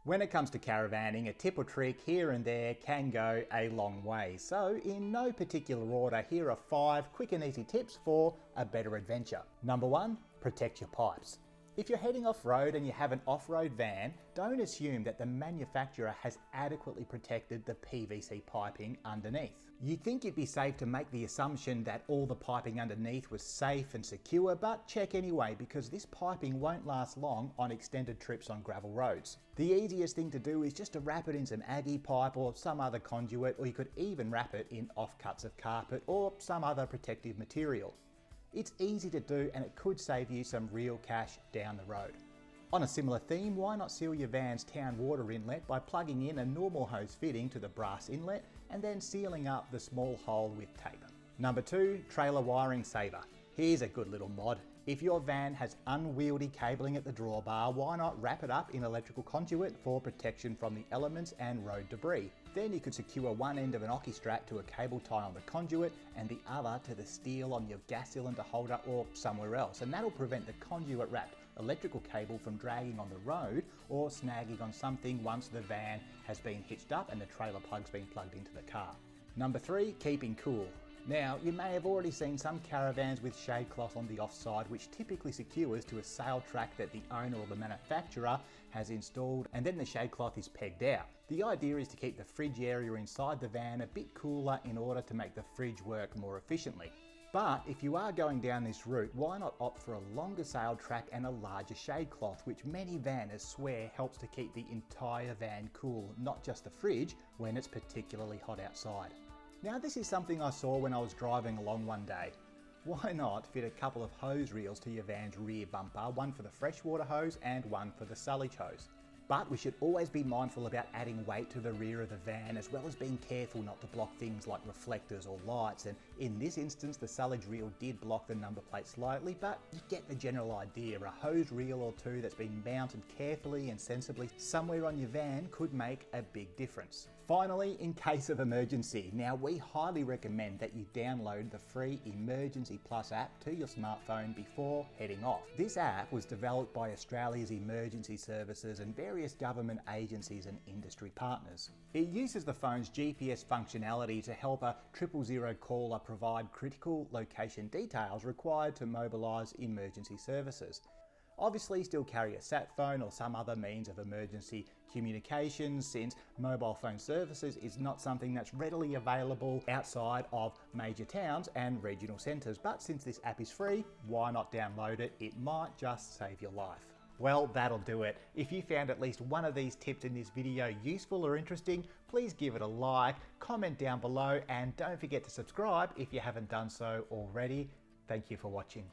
When it comes to caravanning, a tip or trick here and there can go a long way. So in no particular order, here are 5 quick and easy tips for a better adventure. Number 1, protect your pipes. If you're heading off-road and you have an off-road van, don't assume that the manufacturer has adequately protected the PVC piping underneath. You'd think it'd be safe to make the assumption that all the piping underneath was safe and secure, but check anyway, because this piping won't last long on extended trips on gravel roads. The easiest thing to do is just to wrap it in some Aggie pipe or some other conduit, or you could even wrap it in offcuts of carpet or some other protective material. It's easy to do and it could save you some real cash down the road. On a similar theme, why not seal your van's town water inlet by plugging in a normal hose fitting to the brass inlet and then sealing up the small hole with tape. Number 2, trailer wiring saver. Here's a good little mod. If your van has unwieldy cabling at the drawbar, why not wrap it up in electrical conduit for protection from the elements and road debris? Then you could secure one end of an ocky strap to a cable tie on the conduit and the other to the steel on your gas cylinder holder or somewhere else, and that'll prevent the conduit wrapped electrical cable from dragging on the road or snagging on something once the van has been hitched up and the trailer plug's been plugged into the car. Number 3, keeping cool. Now, you may have already seen some caravans with shade cloth on the offside, which typically secures to a sail track that the owner or the manufacturer has installed, and then the shade cloth is pegged out. The idea is to keep the fridge area inside the van a bit cooler in order to make the fridge work more efficiently. But if you are going down this route, why not opt for a longer sail track and a larger shade cloth, which many vanners swear helps to keep the entire van cool, not just the fridge when it's particularly hot outside. Now, this is something I saw when I was driving along one day. Why not fit a couple of hose reels to your van's rear bumper, one for the freshwater hose and one for the sullage hose? But we should always be mindful about adding weight to the rear of the van, as well as being careful not to block things like reflectors or lights. And in this instance, the sullage reel did block the number plate slightly, but you get the general idea. A hose reel or two that's been mounted carefully and sensibly somewhere on your van could make a big difference. Finally, in case of emergency, now we highly recommend that you download the free Emergency Plus app to your smartphone before heading off. This app was developed by Australia's emergency services and various government agencies and industry partners. It uses the phone's GPS functionality to help a 000 caller provide critical location details required to mobilise emergency services. Obviously, still carry a sat phone or some other means of emergency communications, since mobile phone services is not something that's readily available outside of major towns and regional centres. But since this app is free, why not download it? It might just save your life. Well, that'll do it. If you found at least one of these tips in this video useful or interesting, please give it a like, comment down below, and don't forget to subscribe if you haven't done so already. Thank you for watching.